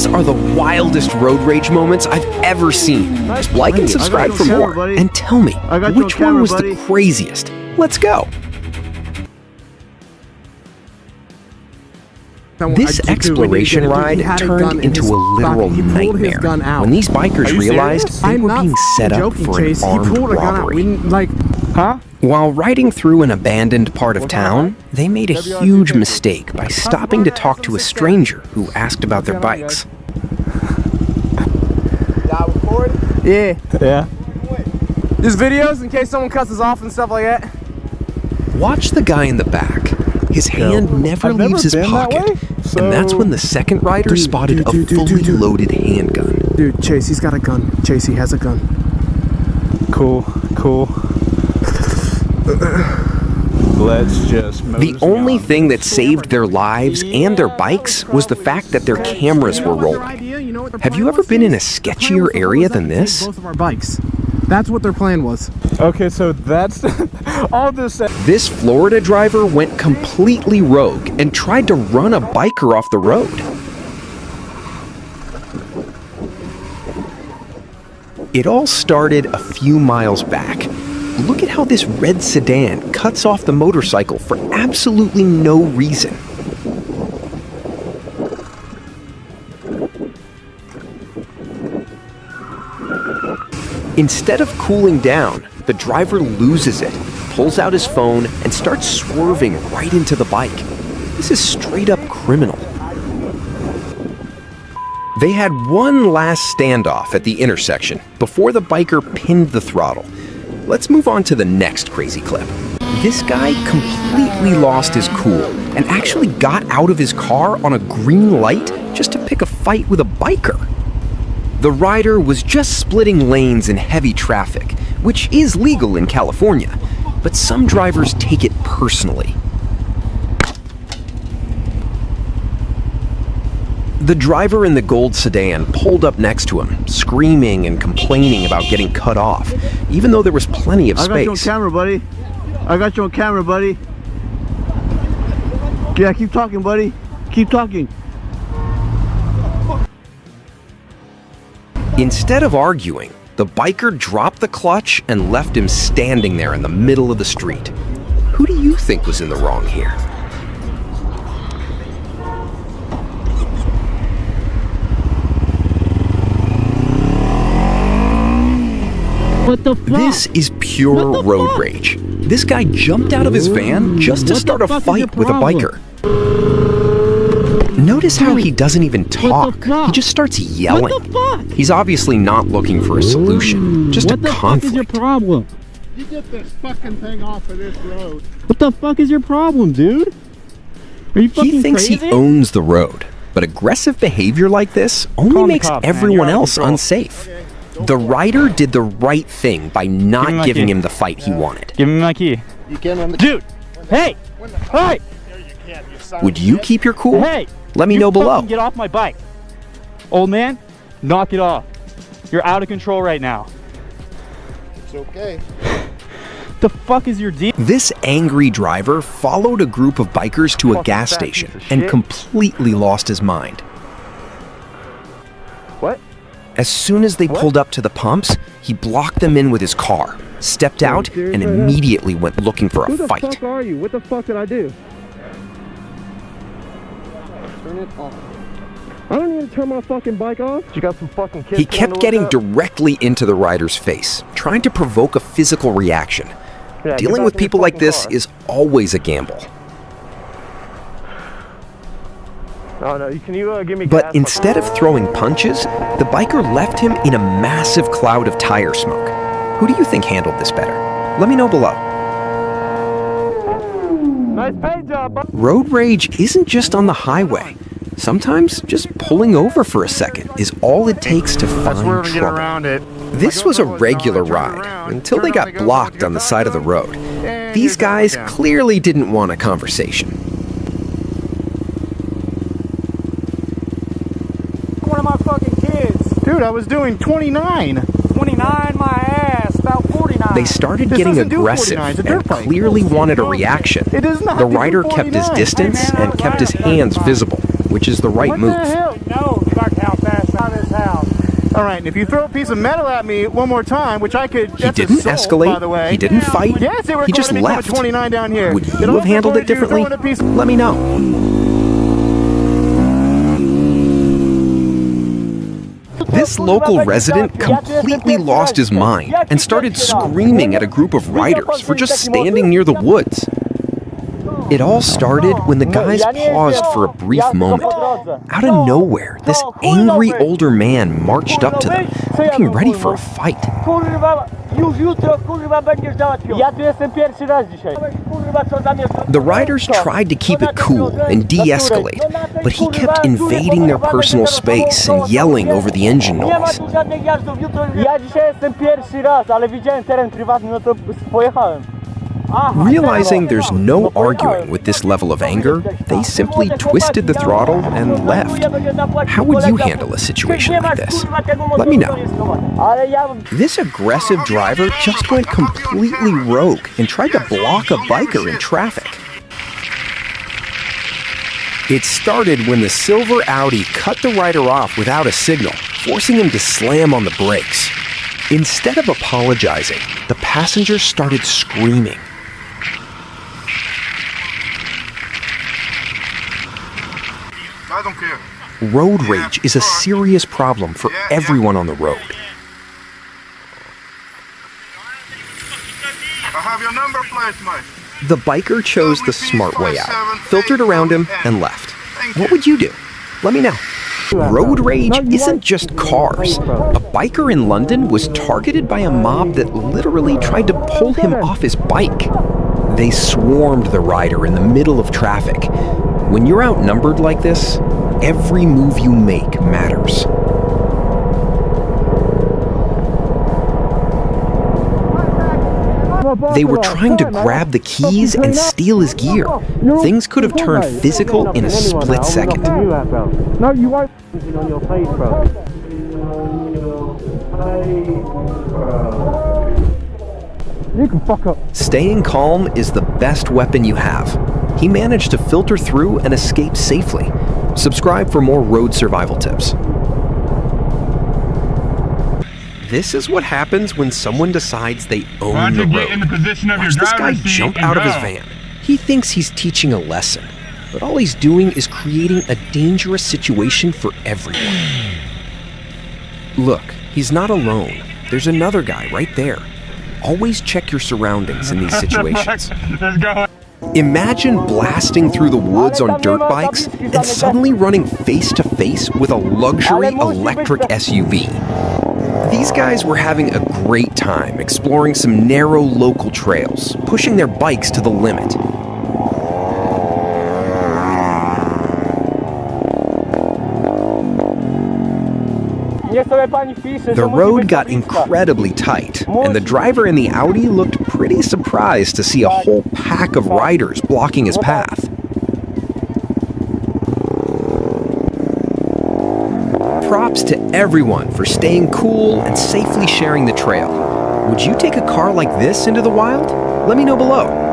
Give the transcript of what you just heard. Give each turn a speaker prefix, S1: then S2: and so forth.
S1: These are the wildest road rage moments I've ever seen. Like and subscribe for more, and tell me, which one was the craziest? Let's go. This exploration ride turned into a literal nightmare when these bikers realized they were being set up for an armed robbery. While riding through an abandoned part of town, they made a huge mistake by stopping to talk to a stranger who asked about their bikes.
S2: Yeah. Just videos in case someone cuts us off and stuff like that.
S1: Watch the guy in the back. His hand never leaves his pocket, and that's when the second rider spotted a fully loaded handgun.
S2: Dude, Chase, he's got a gun. Chase, he has a gun.
S3: Cool. Let's just move.
S1: The only thing that saved their lives and their bikes was the fact that their cameras were rolling. Have you ever been in a sketchier area than this?
S2: Both of our bikes. That's what their plan was.
S3: Okay, so that's all this.
S1: This Florida driver went completely rogue and tried to run a biker off the road. It all started a few miles back. Look at how this red sedan cuts off the motorcycle for absolutely no reason. Instead of cooling down, the driver loses it, pulls out his phone, and starts swerving right into the bike. This is straight up criminal. They had one last standoff at the intersection before the biker pinned the throttle. Let's move on to the next crazy clip. This guy completely lost his cool and actually got out of his car on a green light just to pick a fight with a biker. The rider was just splitting lanes in heavy traffic, which is legal in California, but some drivers take it personally. The driver in the gold sedan pulled up next to him, screaming and complaining about getting cut off, even though there was plenty of space.
S4: I got you on camera, buddy. I got you on camera, buddy. Yeah, keep talking, buddy. Keep talking.
S1: Instead of arguing, the biker dropped the clutch and left him standing there in the middle of the street. Who do you think was in the wrong here?
S4: What the fuck?
S1: This is pure road rage. This guy jumped out of his van just to start a fight with a biker. Notice how he doesn't even talk. He just starts yelling.
S4: What the fuck?
S1: He's obviously not looking for a solution, just a conflict.
S4: What the fuck is your problem?
S5: You get this fucking thing off of this road.
S4: What the fuck is your problem, dude? Are you fucking
S1: He thinks
S4: crazy?
S1: he owns the road, but aggressive behavior like this only makes everyone else unsafe. The rider did the right thing by not giving him the fight he wanted.
S3: Give me my key.
S5: You can't run the
S3: Dude! Hey! Hey!
S1: Would you keep your cool?
S3: Hey!
S1: Let me know below.
S3: Get off my bike. Old man, knock it off. You're out of control right now.
S5: It's okay.
S3: The fuck is your deal?
S1: This angry driver followed a group of bikers to a gas station and completely lost his mind.
S3: What?
S1: As soon as they pulled up to the pumps, he blocked them in with his car, stepped out, and immediately went looking for a fight.
S2: Who the fuck are you? What the fuck did I do?
S5: Turn it off.
S2: I don't need to turn my fucking bike off.
S3: You got some fucking kids.
S1: He kept getting directly into the rider's face, trying to provoke a physical reaction. Dealing with people like this is always a gamble.
S3: Oh no, can you give me gas?
S1: But instead of throwing punches, the biker left him in a massive cloud of tire smoke. Who do you think handled this better? Let me know below.
S3: Nice paint job, bud.
S1: Road rage isn't just on the highway. Sometimes just pulling over for a second is all it takes to find trouble. This was a regular ride until they got blocked on the side of the road. These guys clearly didn't want a conversation.
S3: One of my fucking kids. Dude, I was doing 29. 29 my ass, about 49.
S1: They started getting aggressive and clearly wanted a reaction.
S3: It does not
S1: The rider kept his distance and kept his hands visible, which is the right move.
S3: What the hell? No, like how fast out of his house.
S2: All right, and if you throw a piece of metal at me one more time, which I could...
S1: He didn't escalate.
S2: by the way.
S1: He didn't fight.
S2: Yes, it
S1: He just
S2: recorded me from a
S1: left.
S2: 29 down here.
S1: Would you have handled it differently? Let me know. This local resident completely lost his mind and started screaming at a group of riders for just standing near the woods. It all started when the guys paused for a brief moment. Out of nowhere, this angry older man marched up to them, looking ready for a fight. The riders tried to keep it cool and de-escalate, but he kept invading their personal space and yelling over the engine noise. Realizing there's no arguing with this level of anger, they simply twisted the throttle and left. How would you handle a situation like this? Let me know. This aggressive driver just went completely rogue and tried to block a biker in traffic. It started when the silver Audi cut the rider off without a signal, forcing him to slam on the brakes. Instead of apologizing, the passenger started screaming.
S5: I don't care.
S1: Road rage is a serious problem for everyone on the road.
S5: I have your number plate, mate.
S1: The biker chose the smart way out, filtered around him, and left. What would you do? Let me know. Road rage isn't just cars. A biker in London was targeted by a mob that literally tried to pull him off his bike. They swarmed the rider in the middle of traffic. When you're outnumbered like this, every move you make matters. They were trying to grab the keys and steal his gear. Things could have turned physical in a split second.
S4: No, you won't. On your face, bro. You can fuck up.
S1: Staying calm is the best weapon you have. He managed to filter through and escape safely. Subscribe for more road survival tips. This is what happens when someone decides they own the road. Watch this guy jump out of his van. He thinks he's teaching a lesson, but all he's doing is creating a dangerous situation for everyone. Look, he's not alone. There's another guy right there. Always check your surroundings in these situations.
S3: Let's go.
S1: Imagine blasting through the woods on dirt bikes and suddenly running face to face with a luxury electric SUV. These guys were having a great time exploring some narrow local trails, pushing their bikes to the limit. The road got incredibly tight, and the driver in the Audi looked pretty surprised to see a whole pack of riders blocking his path. Props to everyone for staying cool and safely sharing the trail. Would you take a car like this into the wild? Let me know below.